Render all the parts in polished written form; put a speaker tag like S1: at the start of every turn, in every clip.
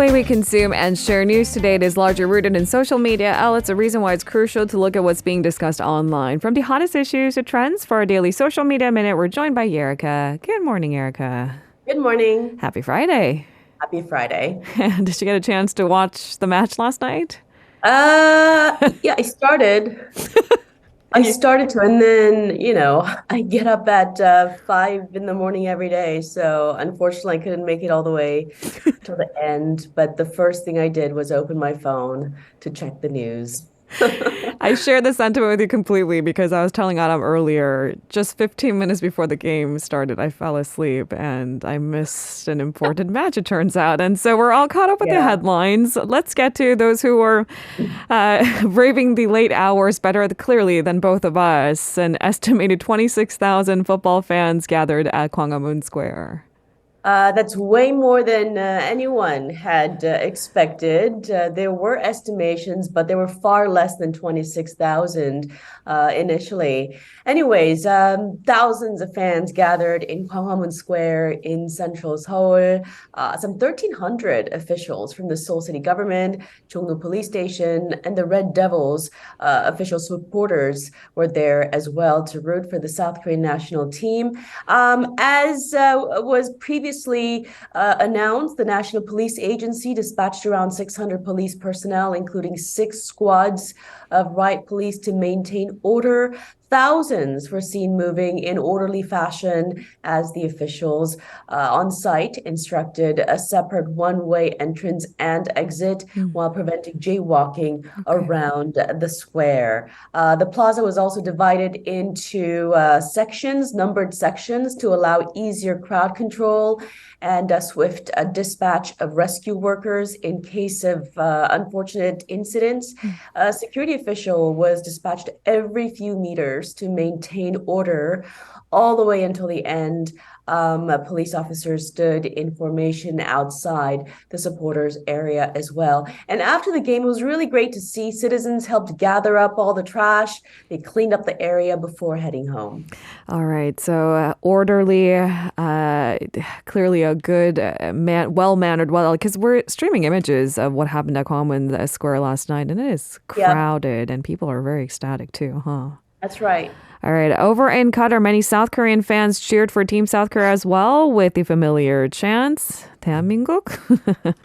S1: way we consume and share news today, it is largely rooted in social media outlets, a reason why it's crucial to look at what's being discussed online. From the hottest issues to trends, for our daily social media minute, we're joined by Erica. Good morning, Erica.
S2: Good morning.
S1: Happy Friday.
S2: Happy Friday.
S1: Did you get a chance to watch the match last night?
S2: Yeah, I started. I started to, and then, I get up at 5 in the morning every day. So unfortunately, I couldn't make it all the way till the end. But the first thing I did was open my phone to check the news.
S1: I share the sentiment with you completely because I was telling Adam earlier, just 15 minutes before the game started, I fell asleep and I missed an important match, it turns out. And so we're all caught up with the headlines. Let's get to those who were braving the late hours better clearly than both of us. An estimated 26,000 football fans gathered at Gwanghwamun Square.
S2: That's way more than anyone had expected. There were estimations, but there were far less than 26,000 initially. Anyways, thousands of fans gathered in Gwanghwamun Square in central Seoul. Some 1,300 officials from the Seoul City government, Jongno Police Station, and the Red Devils official supporters were there as well to root for the South Korean national team. As was previously announced, the National Police Agency dispatched around 600 police personnel, including 6 squads of riot police to maintain order. Thousands were seen moving in orderly fashion as the officials on site instructed a separate one-way entrance and exit while preventing jaywalking around the square. The plaza was also divided into sections, numbered sections, to allow easier crowd control and swift dispatch of rescue workers in case of unfortunate incidents. A security official was dispatched every few meters to maintain order all the way until the end. Police officers stood in formation outside the supporters area as well. And after the game, it was really great to see citizens helped gather up all the trash. They cleaned up the area before heading home.
S1: All right. So orderly, clearly a good, well-mannered, because we're streaming images of what happened at Gwanghwamun Square last night, and it is crowded, and people are very ecstatic too, huh?
S2: That's right.
S1: All right. Over in Qatar, many South Korean fans cheered for Team South Korea as well with the familiar chants. 대한민국.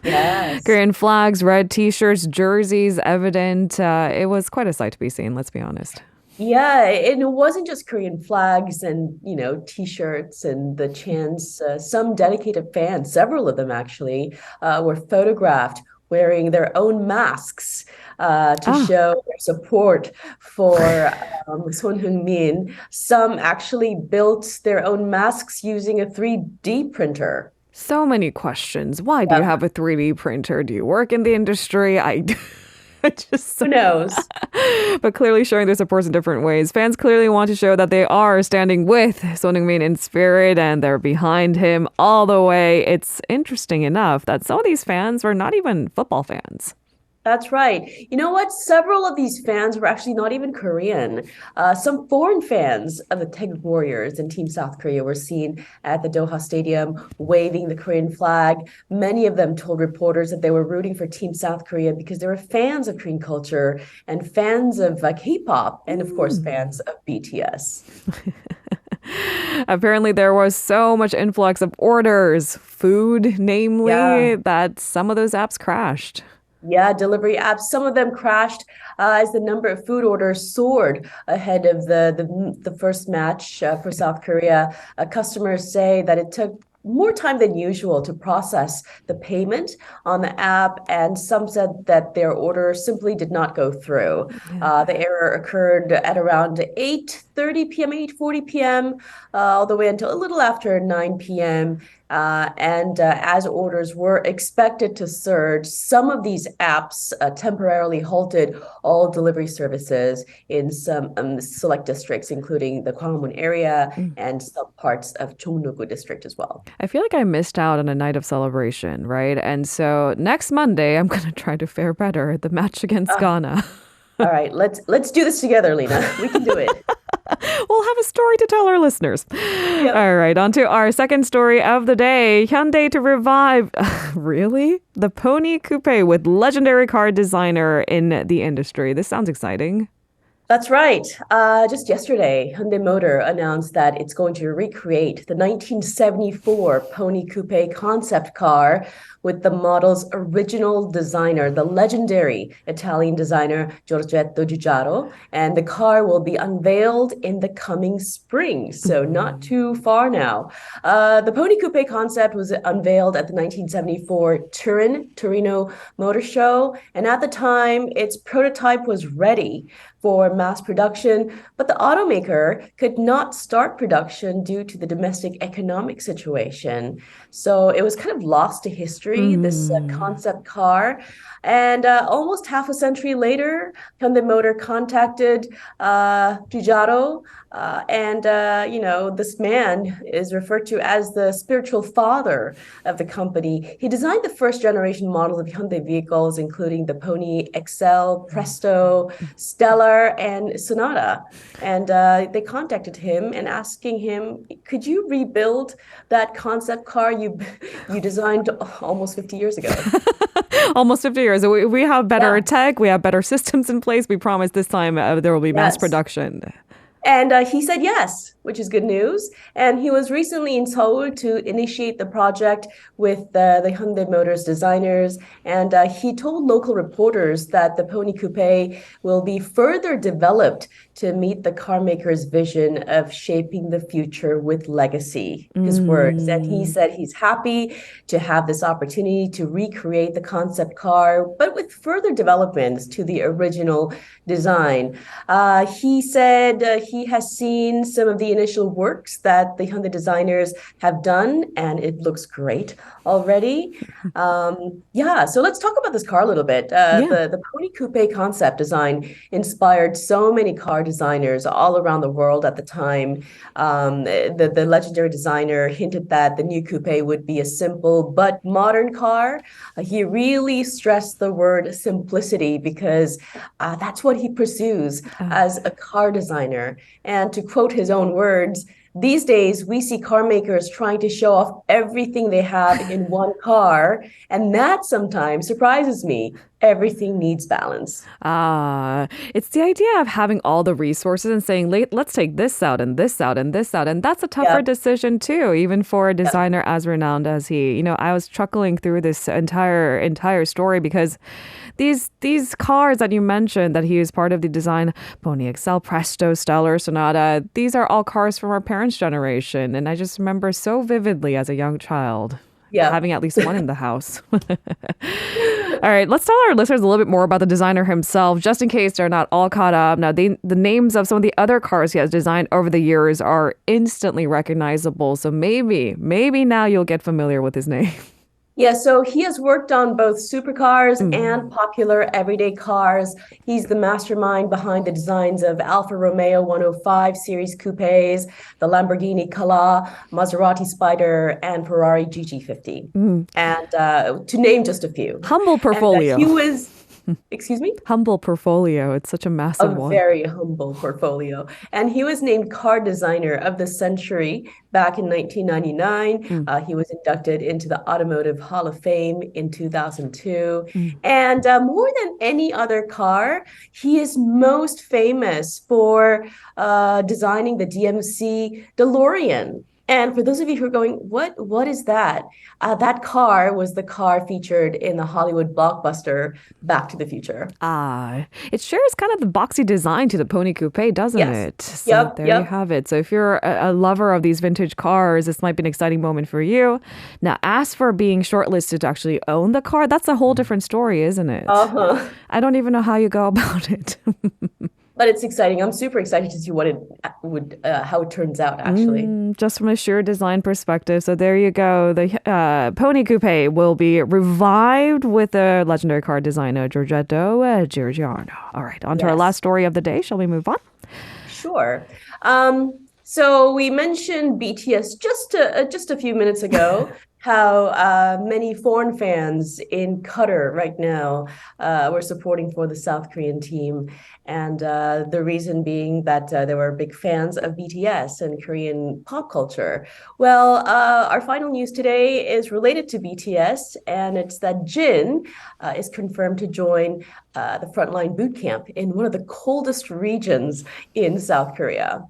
S2: Yes.
S1: Korean flags, red T-shirts, jerseys evident. It was quite a sight to be seen, let's be honest.
S2: Yeah, and it wasn't just Korean flags and, T-shirts and the chants. Some dedicated fans, several of them actually, were photographed wearing their own masks to show their support for Son Heung-min. Some actually built their own masks using a 3D printer.
S1: So many questions. Why do you have a 3D printer? Do you work in the industry?
S2: Who knows?
S1: But clearly showing their support in different ways. Fans clearly want to show that they are standing with Son Heung-min in spirit and they're behind him all the way. It's interesting enough that some of these fans were not even football fans.
S2: That's right. You know what? Several of these fans were actually not even Korean. Some foreign fans of the Taeguk Warriors and Team South Korea were seen at the Doha Stadium waving the Korean flag. Many of them told reporters that they were rooting for Team South Korea because they were fans of Korean culture and fans of K-pop and, of course, fans of BTS.
S1: Apparently, there was so much influx of orders, food, namely, that some of those apps crashed.
S2: Yeah, delivery apps. Some of them crashed as the number of food orders soared ahead of the first match for South Korea. Customers say that it took more time than usual to process the payment on the app, and some said that their order simply did not go through. The error occurred at around 8:30 p.m., 8:40 p.m., all the way until a little after 9 p.m. And as orders were expected to surge, some of these apps temporarily halted all delivery services in some select districts, including the Gwanghwamun area and some parts of Jongno-gu district as well.
S1: I feel like I missed out on a night of celebration, right? And so next Monday, I'm going to try to fare better. The match against Ghana.
S2: All right, let's do this together, Lena. We can do it.
S1: We'll have a story to tell our listeners.
S2: Yep.
S1: All right, on to our second story of the day. Hyundai to revive, really? The Pony Coupe with legendary car designer in the industry. This sounds exciting.
S2: That's right. Just yesterday, Hyundai Motor announced that it's going to recreate the 1974 Pony Coupe concept car with the model's original designer, the legendary Italian designer Giorgetto Giugiaro. And the car will be unveiled in the coming spring, so not too far now. The Pony Coupe concept was unveiled at the 1974 Torino Motor Show. And at the time, its prototype was ready for mass production, but the automaker could not start production due to the domestic economic situation. So it was kind of lost to history, this concept car. And almost half a century later, Hyundai Motor contacted Giugiaro, this man is referred to as the spiritual father of the company. He designed the first generation models of Hyundai vehicles, including the Pony XL, Presto, Stellar, and Sonata. And they contacted him and asking him, could you rebuild that concept car you designed almost 50 years ago?
S1: Almost 50 years. We have better
S2: Yeah.
S1: tech. We have better systems in place. We promise this time there will be mass
S2: Yes.
S1: production.
S2: And he said yes, which is good news. And he was recently in Seoul to initiate the project with the Hyundai Motors designers. And he told local reporters that the Pony Coupe will be further developed to meet the car maker's vision of shaping the future with legacy, his words. And he said he's happy to have this opportunity to recreate the concept car, but with further developments to the original design. He said he has seen some of the initial works that the Hyundai designers have done, and it looks great already. So let's talk about this car a little bit.
S1: Yeah.
S2: The Pony Coupe concept design inspired so many car designers all around the world at the time. The legendary designer hinted that the new coupe would be a simple but modern car. He really stressed the word simplicity because that's what he pursues as a car designer. And to quote his own words, these days, we see car makers trying to show off everything they have in one car, and that sometimes surprises me. Everything needs balance.
S1: It's the idea of having all the resources and saying, let's take this out and this out and this out. And that's a tougher
S2: Yeah.
S1: decision too, even for a designer as renowned as he. I was chuckling through this entire story because these cars that you mentioned that he is part of the design, Pony XL, Presto, Stellar, Sonata, these are all cars from our parents' generation. And I just remember so vividly as a young child
S2: Yeah.
S1: having at least one in the house. All right, let's tell our listeners a little bit more about the designer himself, just in case they're not all caught up. Now, the names of some of the other cars he has designed over the years are instantly recognizable. So maybe now you'll get familiar with his name.
S2: Yeah, so he has worked on both supercars and popular everyday cars. He's the mastermind behind the designs of Alfa Romeo 105 series coupes, the Lamborghini Cala, Maserati Spider, and Ferrari GG50. And to name just a few.
S1: Humble portfolio.
S2: And, he was, excuse me?
S1: Humble portfolio. It's such a massive
S2: A
S1: one.
S2: very humble portfolio. And he was named Car Designer of the Century back in 1999. He was inducted into the Automotive Hall of Fame in 2002. And more than any other car, he is most famous for designing the DMC DeLorean. And for those of you who are going, what is that? That car was the car featured in the Hollywood blockbuster Back to the Future.
S1: It shares kind of the boxy design to the Pony Coupe, doesn't
S2: Yes.
S1: it? So there you have it. So if you're a lover of these vintage cars, this might be an exciting moment for you. Now, as for being shortlisted to actually own the car, that's a whole different story, isn't it?
S2: Uh-huh.
S1: I don't even know how you go about it.
S2: But it's exciting. I'm super excited to see what it would, how it turns out, actually.
S1: Just from a sheer design perspective. So there you go. The Pony Coupe will be revived with the legendary car designer Giorgetto Giugiaro. All right, on to our
S2: Yes.
S1: last story of the day. Shall we move on?
S2: Sure. So we mentioned BTS just a few minutes ago how many foreign fans in Qatar right now were supporting for the South Korean team. And the reason being that they were big fans of BTS and Korean pop culture. Well, our final news today is related to BTS, and it's that Jin is confirmed to join the frontline boot camp in one of the coldest regions in South Korea.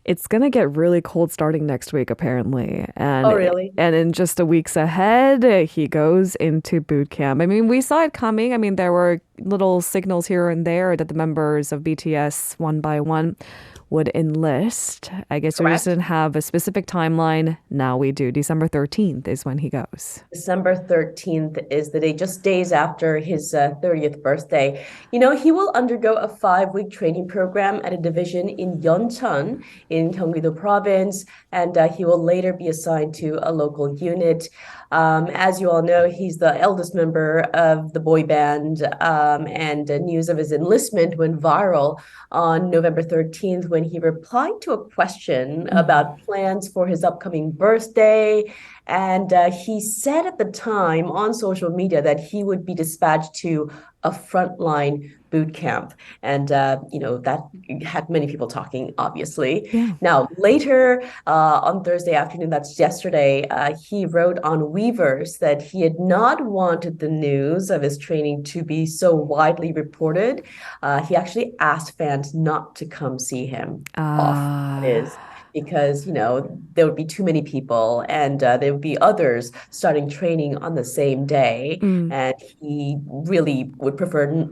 S1: It's going to get really cold starting next week, apparently.
S2: Oh, really?
S1: And in just a weeks ahead, he goes into boot camp. I mean, we saw it coming. I mean, there were little signals here and there that the members of BTS, one by one, would enlist. I guess we just
S2: Correct.
S1: didn't have a specific timeline. Now we do. December 13th is when he goes.
S2: December 13th is the day, just days after his 30th birthday. You know, he will undergo a 5-week training program at a division in Yeoncheon in Gyeonggi-do province, and he will later be assigned to a local unit. As you all know, he's the eldest member of the boy band, and news of his enlistment went viral on November 13th when he replied to a question about plans for his upcoming birthday. And he said at the time on social media that he would be dispatched to a frontline boot camp. And, that had many people talking, obviously.
S1: Yeah.
S2: Now, later on Thursday afternoon, that's yesterday, he wrote on Weverse that he had not wanted the news of his training to be so widely reported. He actually asked fans not to come see him off. That is because there would be too many people, and there would be others starting training on the same day, and he really would prefer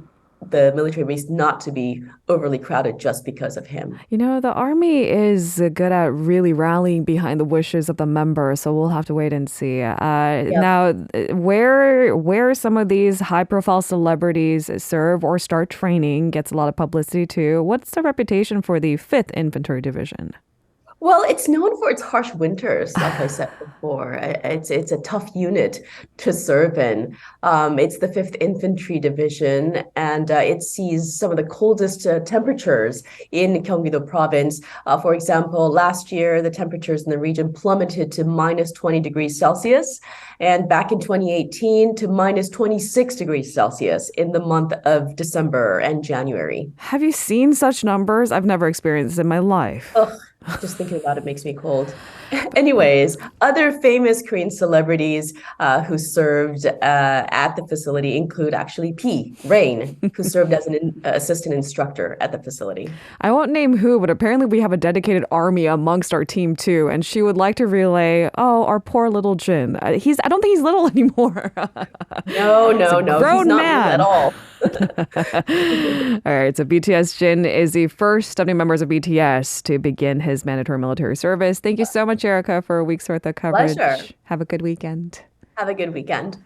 S2: the military base not to be overly crowded just because of him.
S1: The army is good at really rallying behind the wishes of the members, so we'll have to wait and see. Now, where some of these high-profile celebrities serve or start training gets a lot of publicity too. What's the reputation for the 5th Infantry Division?
S2: Well, it's known for its harsh winters, like I said before. It's a tough unit to serve in. It's the 5th Infantry Division, and it sees some of the coldest temperatures in Gyeonggi-do province. For example, last year, the temperatures in the region plummeted to minus 20 degrees Celsius, and back in 2018 to minus 26 degrees Celsius in the month of December and January.
S1: Have you seen such numbers? I've never experienced in my life.
S2: Ugh. Just thinking about it makes me cold. Anyways, other famous Korean celebrities who served at the facility include actually Rain, who served as an assistant instructor at the facility.
S1: I won't name who, but apparently we have a dedicated army amongst our team too, and she would like to relay, our poor little Jin. I don't think he's little anymore.
S2: No,
S1: grown
S2: he's not
S1: man.
S2: at all.
S1: All right, so BTS Jin is the first of the members of BTS to begin his mandatory military service. Thank you so much, Erica, for a week's worth of coverage.
S2: Pleasure.
S1: Have a good weekend.
S2: Have a good weekend.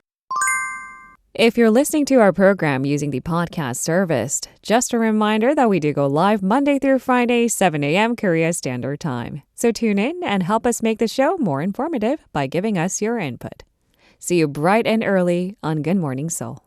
S1: If you're listening to our program using the podcast service, just a reminder that we do go live Monday through Friday, 7 a.m. Korea Standard Time. So tune in and help us make the show more informative by giving us your input. See you bright and early on Good Morning Seoul.